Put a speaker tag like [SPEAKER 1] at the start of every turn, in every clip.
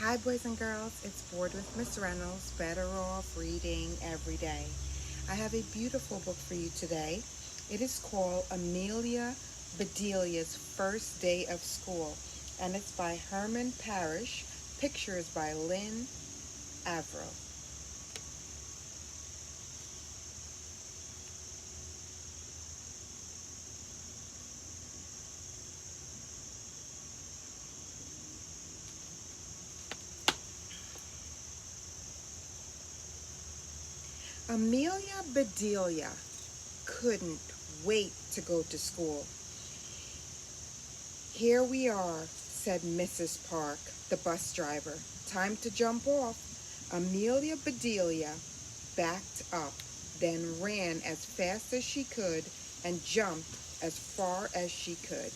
[SPEAKER 1] Hi, boys and girls. It's Bored with Miss Reynolds, better off reading every day. I have a beautiful book for you today. It is called Amelia Bedelia's First Day of School, and it's by Herman Parrish. Pictures by Lynn Averill. Amelia Bedelia couldn't wait to go to school. Here we are, said Mrs. Park, the bus driver. Time to jump off. Amelia Bedelia backed up, then ran as fast as she could and jumped as far as she could.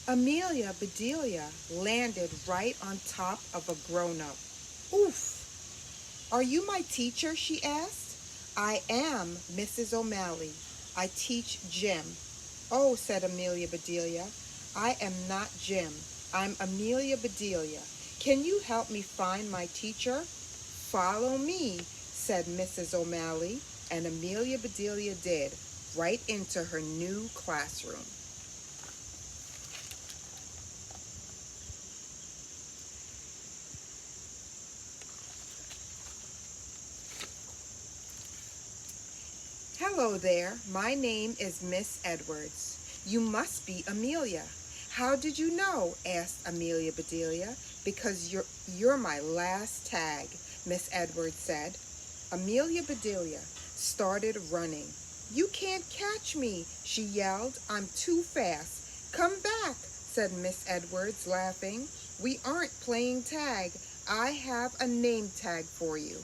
[SPEAKER 1] Amelia Bedelia landed right on top of a grown-up. Oof! Are you my teacher? She asked. I am Mrs. O'Malley. I teach Jim. Oh, said Amelia Bedelia, I am not Jim. I'm Amelia Bedelia. Can you help me find my teacher? Follow me, said Mrs. O'Malley, and Amelia Bedelia did, right into her new classroom. Hello there, my name is Miss Edwards. You must be Amelia. How did you know? Asked Amelia Bedelia. Because you're my last tag, Miss Edwards said. Amelia Bedelia started running. You can't catch me, she yelled. I'm too fast. Come back, said Miss Edwards, laughing. We aren't playing tag. I have a name tag for you.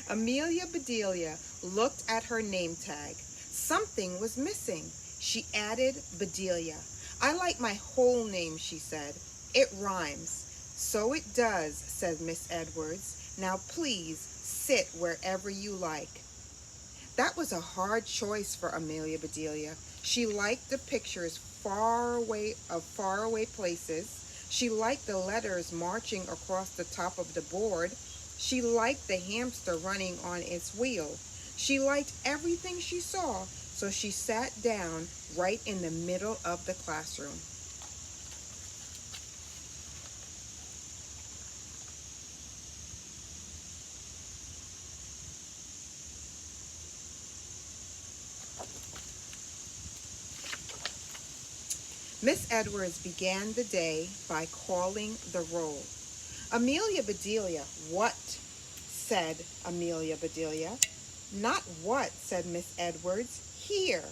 [SPEAKER 1] Amelia Bedelia looked at her name tag. Something was missing. She added Bedelia. I like my whole name, she said. It rhymes. So it does, said Miss Edwards. Now please sit wherever you like. That was a hard choice for Amelia Bedelia. She liked the pictures faraway places. She liked the letters marching across the top of the board. She liked the hamster running on its wheel. She liked everything she saw, so she sat down right in the middle of the classroom. Miss Edwards began the day by calling the roll. Amelia Bedelia, what? Said Amelia Bedelia. Not what, said Miss Edwards. Here.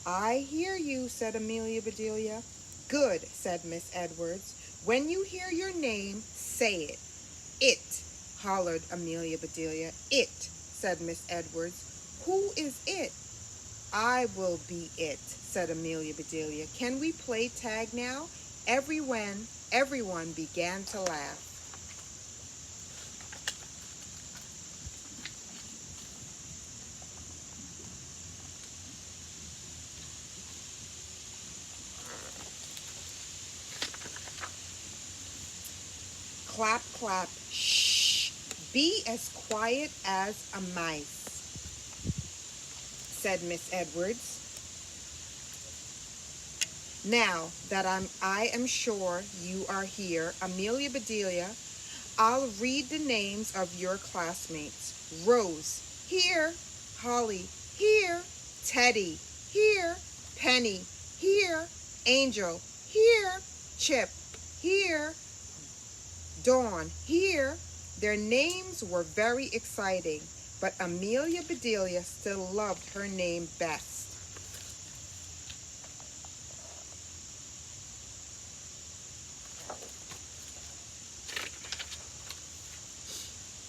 [SPEAKER 1] I hear you, said Amelia Bedelia. Good, said Miss Edwards. When you hear your name, say it. It, hollered Amelia Bedelia. It, said Miss Edwards. Who is it? I will be it, said Amelia Bedelia. Can we play tag now? Everyone began to laugh. Clap, clap, shh. Be as quiet as a mice, said Miss Edwards. Now that I am sure you are here, Amelia Bedelia, I'll read the names of your classmates. Rose, here. Holly, here. Teddy, here. Penny, here. Angel, here. Chip, here. Dawn, here. Their names were very exciting, but Amelia Bedelia still loved her name best.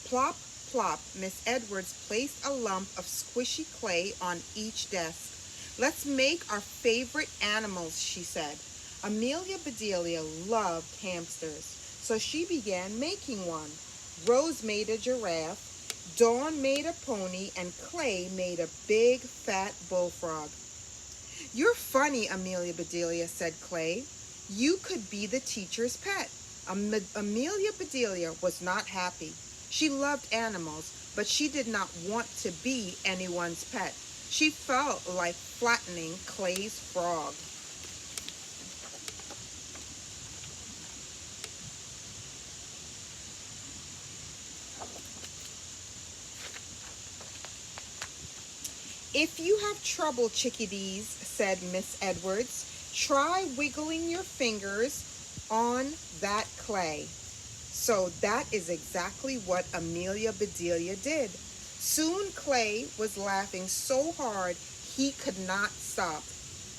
[SPEAKER 1] Plop, plop, Miss Edwards placed a lump of squishy clay on each desk. "Let's make our favorite animals," she said. Amelia Bedelia loved hamsters, so she began making one. Rose made a giraffe, Dawn made a pony, and Clay made a big, fat bullfrog. "You're funny, Amelia Bedelia," said Clay. "You could be the teacher's pet." Amelia Bedelia was not happy. She loved animals, but she did not want to be anyone's pet. She felt like flattening Clay's frog. "If you have trouble, chickadees," said Miss Edwards, "try wiggling your fingers on that clay." So that is exactly what Amelia Bedelia did. Soon Clay was laughing so hard he could not stop.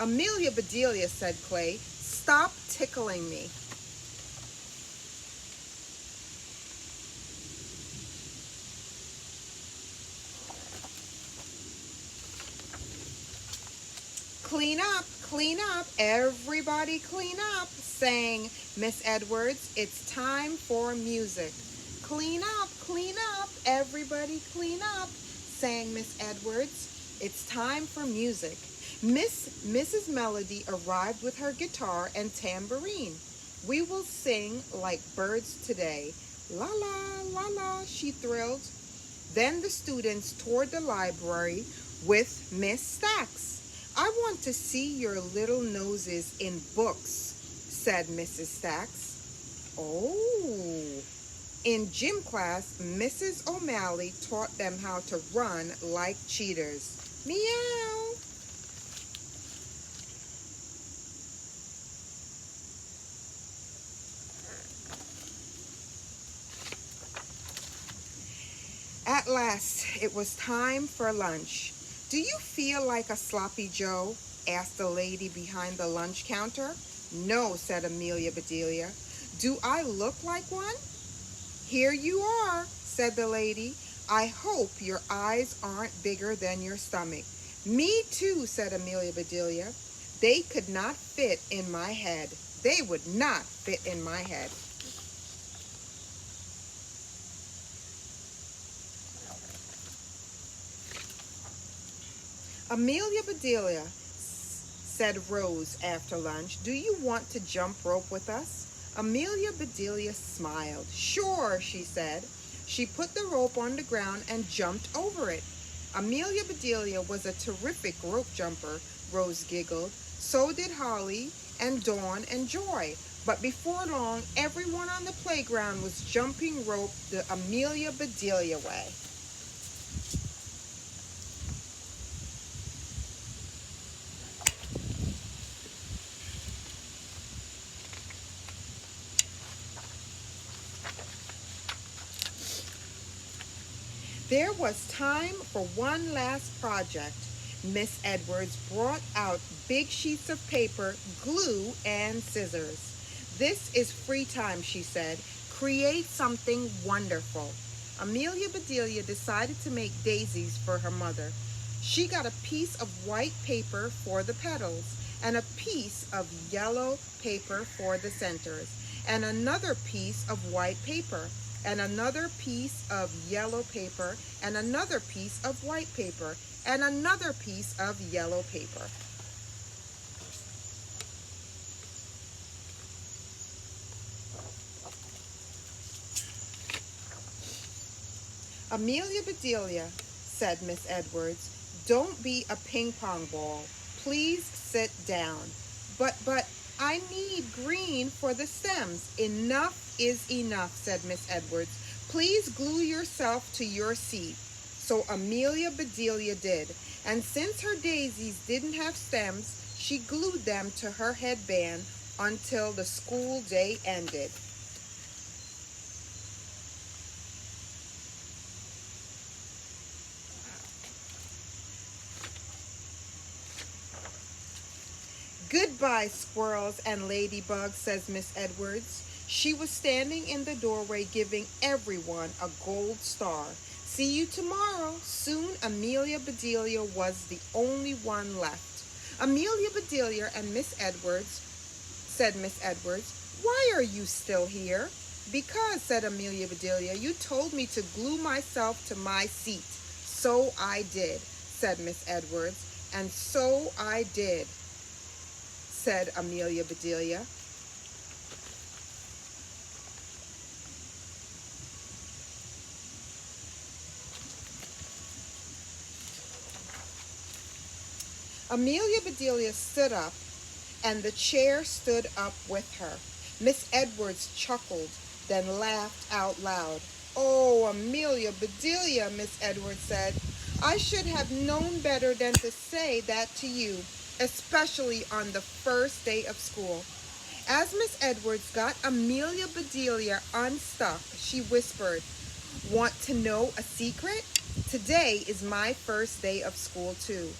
[SPEAKER 1] "Amelia Bedelia," said Clay, "stop tickling me." Clean up, everybody clean up," sang Miss Edwards. "It's time for music." Clean up, everybody clean up," sang Miss Edwards. "It's time for music." Mrs. Melody arrived with her guitar and tambourine. "We will sing like birds today. La la, la la," she thrilled. Then the students toured the library with Miss Stacks. "I want to see your little noses in books," said Mrs. Stacks. "Oh." In gym class, Mrs. O'Malley taught them how to run like cheaters. Meow. At last, it was time for lunch. "Do you feel like a sloppy Joe?" asked the lady behind the lunch counter. "No," said Amelia Bedelia. "Do I look like one?" "Here you are," said the lady. "I hope your eyes aren't bigger than your stomach." "Me too," said Amelia Bedelia. "They could not fit in my head. They would not fit in my head." "Amelia Bedelia," said Rose after lunch, "do you want to jump rope with us?" Amelia Bedelia smiled. "Sure," she said. She put the rope on the ground and jumped over it. Amelia Bedelia was a terrific rope jumper, Rose giggled. So did Holly and Dawn and Joy. But before long, everyone on the playground was jumping rope the Amelia Bedelia way. There was time for one last project. Miss Edwards brought out big sheets of paper, glue, and scissors. "This is free time," she said. "Create something wonderful." Amelia Bedelia decided to make daisies for her mother. She got a piece of white paper for the petals, and a piece of yellow paper for the centers, and another piece of white paper, and another piece of yellow paper, and another piece of white paper, and another piece of yellow paper. "Amelia Bedelia," said Miss Edwards, "don't be a ping pong ball. Please sit down." But, I need green for the stems." "Enough is enough," said Miss Edwards. "Please glue yourself to your seat." So Amelia Bedelia did, and since her daisies didn't have stems, she glued them to her headband until the school day ended. "Goodbye, squirrels and ladybugs," says Miss Edwards. She was standing in the doorway giving everyone a gold star. See you tomorrow. Soon Amelia Bedelia was the only one left. Amelia Bedelia and Miss Edwards, said Miss Edwards, why are you still here? Because, said Amelia Bedelia, you told me to glue myself to my seat. So I did, said Miss Edwards. And so I did, said Amelia Bedelia. Amelia Bedelia stood up, and the chair stood up with her. Miss Edwards chuckled, then laughed out loud. Oh, Amelia Bedelia, Miss Edwards said, I should have known better than to say that to you, especially on the first day of school. As Miss Edwards got Amelia Bedelia unstuck, she whispered, want to know a secret? Today is my first day of school, too.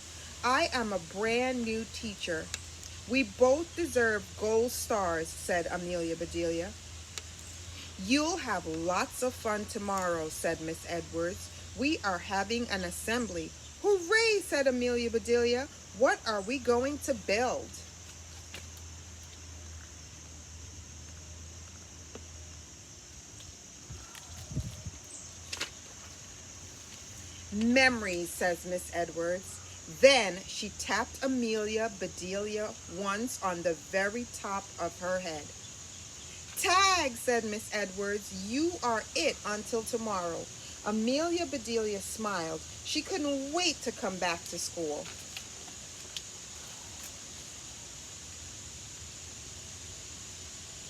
[SPEAKER 1] I am a brand new teacher. We both deserve gold stars, said Amelia Bedelia. You'll have lots of fun tomorrow, said Miss Edwards. We are having an assembly. Hooray, said Amelia Bedelia. What are we going to build? Memories, says Miss Edwards. Then she tapped Amelia Bedelia once on the very top of her head. Tag, said Miss Edwards. You are it until tomorrow. Amelia Bedelia smiled. She couldn't wait to come back to school.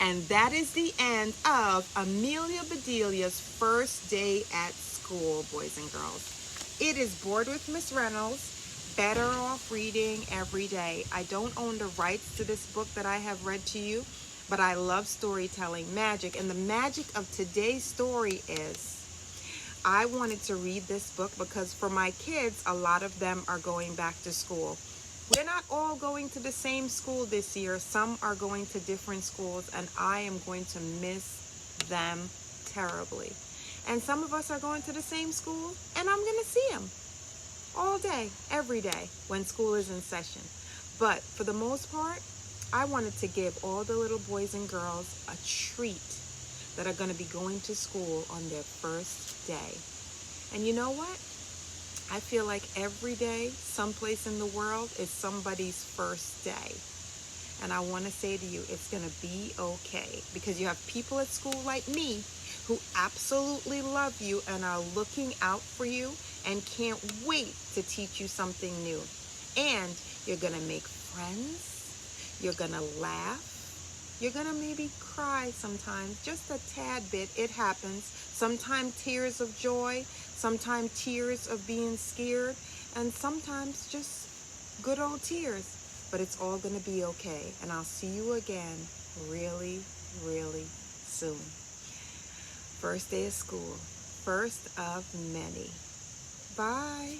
[SPEAKER 1] And that is the end of Amelia Bedelia's first day at school, boys and girls. It is Bored with Miss Reynolds. Better off reading every day. I don't own the rights to this book that I have read to you, but I love storytelling magic. And the magic of today's story is I wanted to read this book because for my kids, a lot of them are going back to school. We're not all going to the same school this year. Some are going to different schools, and I am going to miss them terribly. And some of us are going to the same school, and I'm going to see them all day, every day when school is in session. But for the most part, I wanted to give all the little boys and girls a treat that are going to be going to school on their first day. And you know what? I feel like every day, someplace in the world, is somebody's first day. And I want to say to you, it's going to be okay. Because you have people at school like me who absolutely love you and are looking out for you and can't wait to teach you something new. And you're going to make friends. You're going to laugh. You're going to maybe cry sometimes, just a tad bit. It happens. Sometimes tears of joy, sometimes tears of being scared, and sometimes just good old tears. But it's all going to be okay. And I'll see you again really, really soon. First day of school. First of many. Bye.